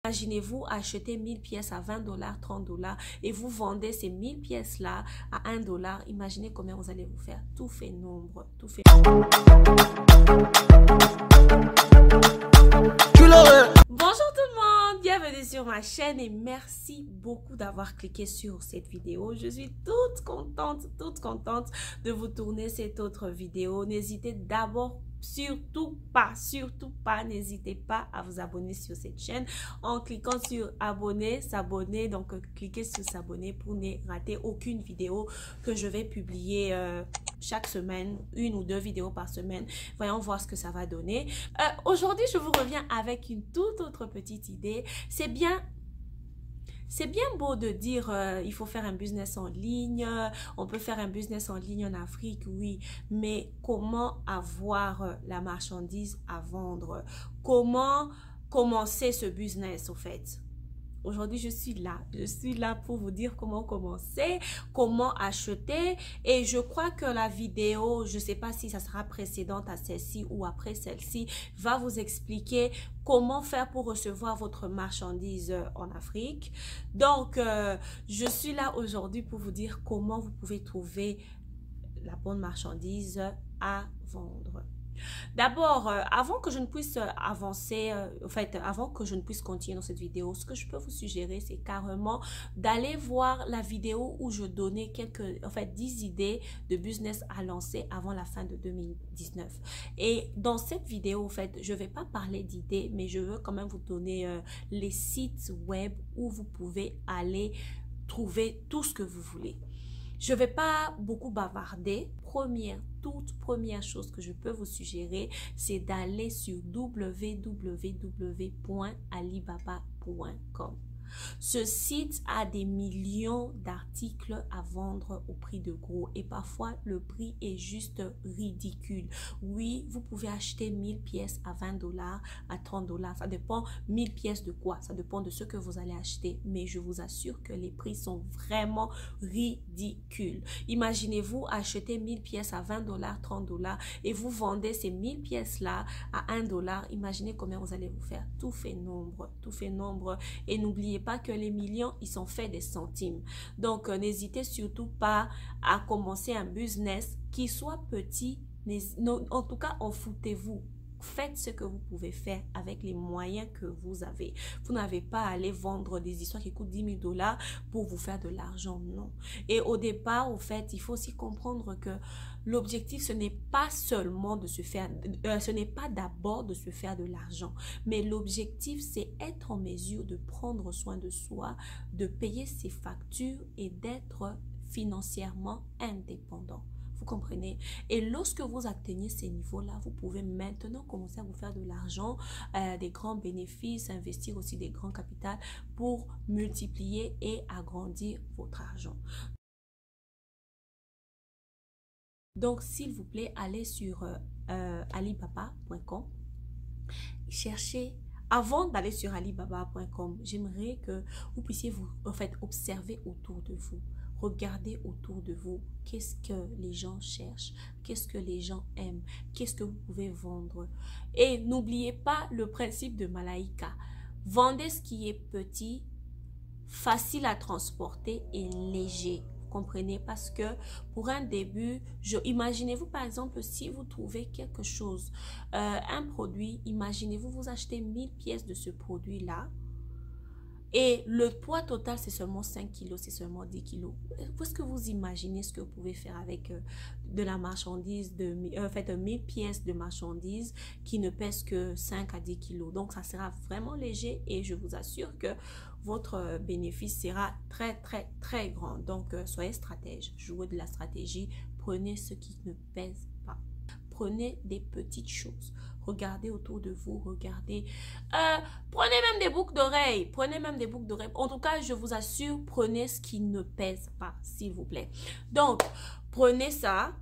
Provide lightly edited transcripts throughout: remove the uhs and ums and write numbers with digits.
Imaginez-vous acheter 1000 pièces à 20 $, 30 $ et vous vendez ces 1000 pièces-là à 1 $. Imaginez combien vous allez vous faire. Tout fait nombre. Tout fait... Bonjour tout le monde, bienvenue sur ma chaîne et merci beaucoup d'avoir cliqué sur cette vidéo. Je suis toute contente de vous tourner cette autre vidéo. N'hésitez d'abord surtout pas, n'hésitez pas à vous abonner sur cette chaîne en cliquant sur abonner, s'abonner. Donc cliquez sur s'abonner pour ne rater aucune vidéo que je vais publier chaque semaine, 1 ou 2 vidéos par semaine. Voyons voir ce que ça va donner. Aujourd'hui, je vous reviens avec une toute autre petite idée. C'est bien beau de dire il faut faire un business en ligne, on peut faire un business en ligne en Afrique, oui, mais comment avoir la marchandise à vendre? Comment commencer ce business au fait? Aujourd'hui, je suis là pour vous dire comment commencer, comment acheter. Et je crois que la vidéo, je ne sais pas si ça sera précédente à celle-ci ou après celle-ci, va vous expliquer comment faire pour recevoir votre marchandise en Afrique. Donc, je suis là aujourd'hui pour vous dire comment vous pouvez trouver la bonne marchandise à vendre. D'abord, avant que je ne puisse avancer, avant que je ne puisse continuer dans cette vidéo, ce que je peux vous suggérer, c'est carrément d'aller voir la vidéo où je donnais 10 idées de business à lancer avant la fin de 2019. Et dans cette vidéo, je ne vais pas parler d'idées, mais je veux quand même vous donner les sites web où vous pouvez aller trouver tout ce que vous voulez. Je ne vais pas beaucoup bavarder. Toute première chose que je peux vous suggérer, c'est d'aller sur www.alibaba.com. Ce site a des millions d'articles à vendre au prix de gros et parfois le prix est juste ridicule. Oui, vous pouvez acheter 1000 pièces à 20 $, à 30 $. Ça dépend 1000 pièces de quoi? Ça dépend de ce que vous allez acheter. Mais je vous assure que les prix sont vraiment ridicules. Imaginez-vous acheter 1000 pièces à 20 $, 30 $ et vous vendez ces 1000 pièces-là à 1 $. Imaginez combien vous allez vous faire. Tout fait nombre. Tout fait nombre. Et n'oubliez pas que les millions, ils sont faits des centimes. Donc, n'hésitez surtout pas à commencer un business qui soit petit. En tout cas, en foutez-vous. Faites ce que vous pouvez faire avec les moyens que vous avez. Vous n'avez pas à aller vendre des histoires qui coûtent 10 000 $ pour vous faire de l'argent, non. Et au départ, il faut aussi comprendre que l'objectif, ce n'est pas seulement de se faire, ce n'est pas d'abord de se faire de l'argent, mais l'objectif, c'est être en mesure de prendre soin de soi, de payer ses factures et d'être financièrement indépendant. Vous comprenez? Et lorsque vous atteignez ces niveaux-là, vous pouvez maintenant commencer à vous faire de l'argent, des grands bénéfices, investir aussi des grands capitaux pour multiplier et agrandir votre argent. Donc, s'il vous plaît, allez sur alibaba.com. Cherchez. Avant d'aller sur alibaba.com, j'aimerais que vous puissiez observer autour de vous. Regardez autour de vous, qu'est-ce que les gens cherchent, qu'est-ce que les gens aiment, qu'est-ce que vous pouvez vendre. Et n'oubliez pas le principe de Malaika. Vendez ce qui est petit, facile à transporter et léger. Vous comprenez? Parce que pour un début, imaginez-vous par exemple si vous trouvez quelque chose, un produit, imaginez-vous vous achetez 1000 pièces de ce produit-là. Et le poids total, c'est seulement 5 kilos, c'est seulement 10 kilos. Est-ce que vous imaginez ce que vous pouvez faire avec de la marchandise, 1000 pièces de marchandise qui ne pèsent que 5 à 10 kilos. Donc, ça sera vraiment léger et je vous assure que votre bénéfice sera très grand. Donc, soyez stratège, jouez de la stratégie, prenez ce qui ne pèse pas. Prenez des petites choses. Regardez autour de vous, regardez. Prenez même des boucles d'oreilles. Prenez même des boucles d'oreilles. En tout cas, je vous assure, prenez ce qui ne pèse pas, s'il vous plaît. Donc, prenez ça.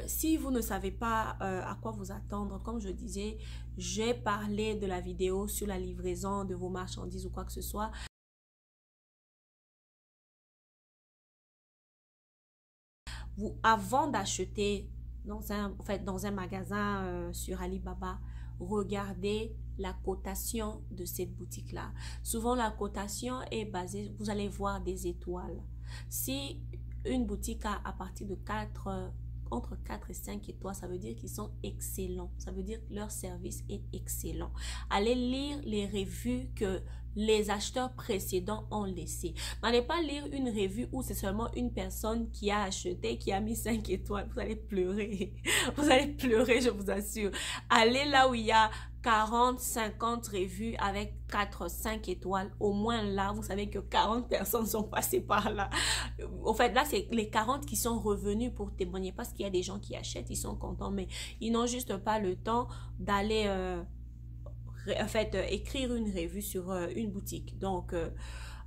Si vous ne savez pas à quoi vous attendre, comme je disais, j'ai parlé de la vidéo sur la livraison de vos marchandises ou quoi que ce soit. Avant d'acheter dans un magasin sur Alibaba, regardez la cotation de cette boutique-là. Souvent, la cotation est basée, vous allez voir des étoiles. Si une boutique a à partir de entre 4 et 5 étoiles, ça veut dire qu'ils sont excellents. Ça veut dire que leur service est excellent. Allez lire les revues que les acheteurs précédents ont laissées. N'allez pas lire une revue où c'est seulement une personne qui a acheté, qui a mis 5 étoiles. Vous allez pleurer. Vous allez pleurer, je vous assure. Allez là où il y a 40, 50 revues avec 4, 5 étoiles. Au moins là, vous savez que 40 personnes sont passées par là. En fait, là, c'est les 40 qui sont revenus pour témoigner parce qu'il y a des gens qui achètent, ils sont contents, mais ils n'ont juste pas le temps d'aller écrire une revue sur une boutique. Donc,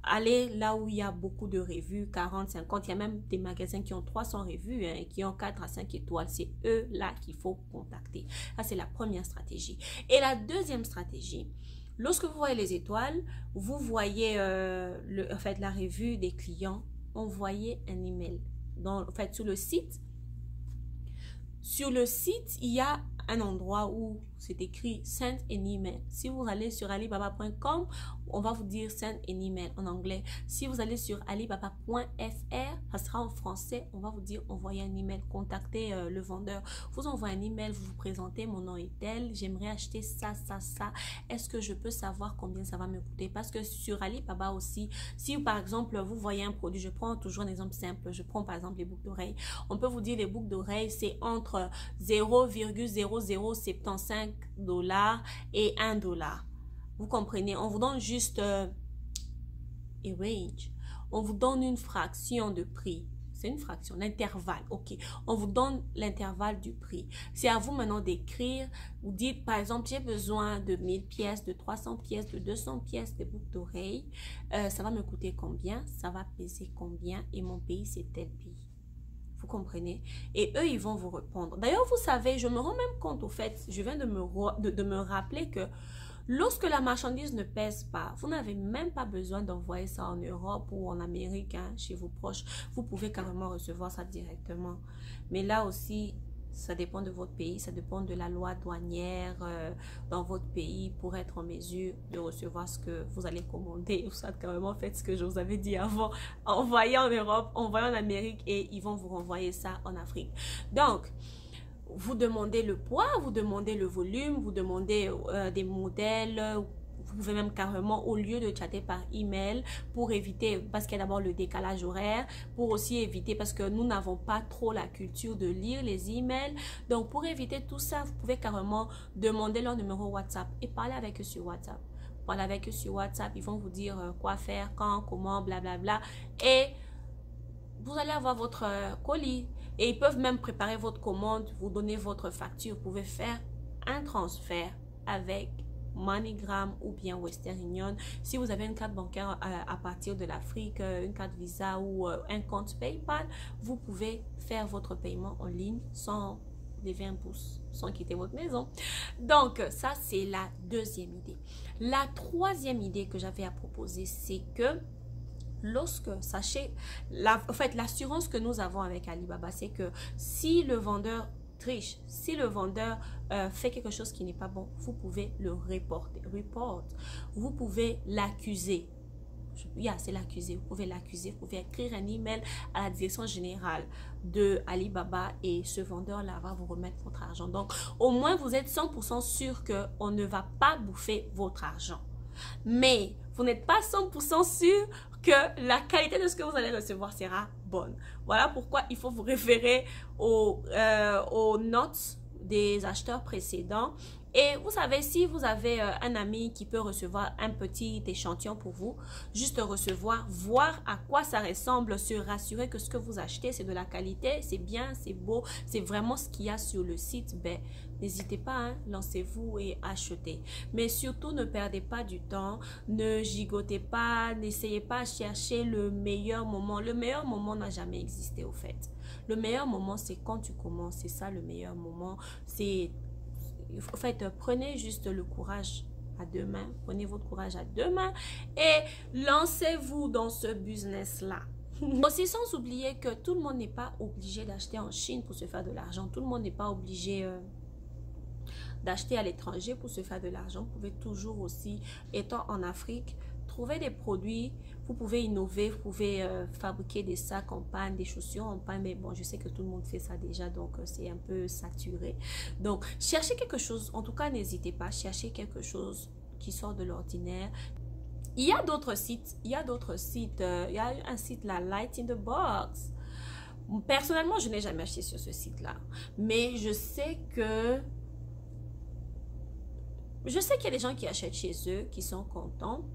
allez là où il y a beaucoup de revues, 40, 50. Il y a même des magasins qui ont 300 revues, hein, qui ont 4 à 5 étoiles. C'est eux là qu'il faut contacter. Ça, c'est la première stratégie. Et la deuxième stratégie, lorsque vous voyez les étoiles, vous voyez la revue des clients, envoyez un email. Sur le site, il y a un endroit où c'est écrit send an email. Si vous allez sur alibaba.com, on va vous dire send an email en anglais. Si vous allez sur alibaba.fr, ça sera en français, on va vous dire envoyer un email, contacter le vendeur. Vous envoyez un email, vous vous présentez, mon nom est tel, j'aimerais acheter ça, ça, ça. Est-ce que je peux savoir combien ça va me coûter? Parce que sur Alibaba aussi, si par exemple vous voyez un produit, je prends toujours un exemple simple, je prends par exemple les boucles d'oreilles. On peut vous dire les boucles d'oreilles, c'est entre 0,0075 $ et 1 $. Vous comprenez? On vous donne juste a range. On vous donne une fraction de prix. C'est une fraction, l'intervalle. Ok. On vous donne l'intervalle du prix. C'est à vous maintenant d'écrire. Vous dites, par exemple, j'ai besoin de 1000 pièces, de 300 pièces, de 200 pièces de boucles d'oreilles. Ça va me coûter combien? Ça va peser combien? Et mon pays, c'est tel pays. Vous comprenez? Et eux, ils vont vous répondre. D'ailleurs, vous savez, je me rends même compte au fait, je viens de me rappeler que lorsque la marchandise ne pèse pas, vous n'avez même pas besoin d'envoyer ça en Europe ou en Amérique, hein, chez vos proches. Vous pouvez carrément recevoir ça directement. Mais là aussi, ça dépend de votre pays, ça dépend de la loi douanière dans votre pays pour être en mesure de recevoir ce que vous allez commander. Vous savez carrément faites ce que je vous avais dit avant. Envoyez en Europe, envoyez en Amérique et ils vont vous renvoyer ça en Afrique. Donc, vous demandez le poids, vous demandez le volume, vous demandez des modèles. Vous pouvez même carrément, au lieu de chatter par email, pour éviter, parce qu'il y a d'abord le décalage horaire, pour aussi éviter, parce que nous n'avons pas trop la culture de lire les emails. Donc, pour éviter tout ça, vous pouvez carrément demander leur numéro WhatsApp et parler avec eux sur WhatsApp. Parler avec eux sur WhatsApp, ils vont vous dire quoi faire, quand, comment, blablabla. Et vous allez avoir votre colis. Et ils peuvent même préparer votre commande, vous donner votre facture. Vous pouvez faire un transfert avec MoneyGram ou bien Western Union. Si vous avez une carte bancaire à partir de l'Afrique, une carte Visa ou un compte PayPal, vous pouvez faire votre paiement en ligne sans lever un pouce, sans quitter votre maison. Donc, ça, c'est la deuxième idée. La troisième idée que j'avais à proposer, c'est que lorsque, sachez, l'assurance que nous avons avec Alibaba, c'est que si le vendeur triche, si le vendeur fait quelque chose qui n'est pas bon, vous pouvez le reporter. Vous pouvez l'accuser. C'est l'accuser. Vous pouvez l'accuser. Vous pouvez écrire un email à la direction générale de Alibaba et ce vendeur-là va vous remettre votre argent. Donc, au moins, vous êtes 100% sûr qu'on ne va pas bouffer votre argent. Mais vous n'êtes pas 100% sûr que la qualité de ce que vous allez recevoir sera bonne. Voilà pourquoi il faut vous référer aux notes des acheteurs précédents. Et vous savez, si vous avez un ami qui peut recevoir un petit échantillon pour vous, juste recevoir, voir à quoi ça ressemble, se rassurer que ce que vous achetez, c'est de la qualité, c'est bien, c'est beau, c'est vraiment ce qu'il y a sur le site, ben, n'hésitez pas, hein, lancez-vous et achetez. Mais surtout, ne perdez pas du temps, ne gigotez pas, n'essayez pas à chercher le meilleur moment. Le meilleur moment n'a jamais existé au fait. Le meilleur moment, c'est quand tu commences, c'est ça le meilleur moment. C'est... En fait, prenez juste le courage à deux mains. Prenez votre courage à deux mains et lancez-vous dans ce business-là. Aussi, sans oublier que tout le monde n'est pas obligé d'acheter en Chine pour se faire de l'argent. Tout le monde n'est pas obligé d'acheter à l'étranger pour se faire de l'argent. Vous pouvez toujours aussi, étant en Afrique, trouver des produits. Vous pouvez innover, vous pouvez fabriquer des sacs en panne, des chaussures en panne, mais bon, je sais que tout le monde fait ça déjà, donc c'est un peu saturé. Donc, cherchez quelque chose, en tout cas, n'hésitez pas, cherchez quelque chose qui sort de l'ordinaire. Il y a d'autres sites, il y a un site là, Light in the Box. Personnellement, je n'ai jamais acheté sur ce site-là, mais je sais qu'il y a des gens qui achètent chez eux, qui sont contents,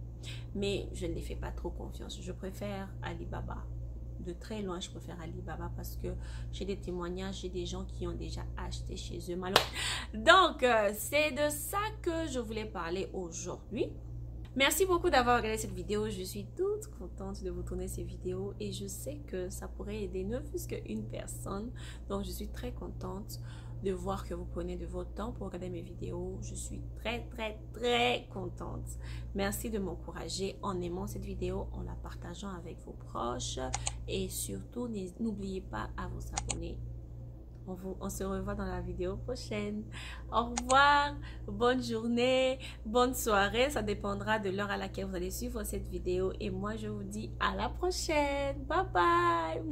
mais je ne les fais pas trop confiance. Je préfère Alibaba. De très loin, je préfère Alibaba parce que j'ai des témoignages, j'ai des gens qui ont déjà acheté chez eux. Donc, c'est de ça que je voulais parler aujourd'hui. Merci beaucoup d'avoir regardé cette vidéo. Je suis toute contente de vous tourner ces vidéos et je sais que ça pourrait aider ne fût-ce qu'une personne. Donc, je suis très contente de voir que vous prenez de votre temps pour regarder mes vidéos. Je suis très, très, très contente. Merci de m'encourager en aimant cette vidéo, en la partageant avec vos proches et surtout, n'oubliez pas à vous abonner. On se revoit dans la vidéo prochaine. Au revoir, bonne journée, bonne soirée. Ça dépendra de l'heure à laquelle vous allez suivre cette vidéo. Et moi, je vous dis à la prochaine. Bye bye.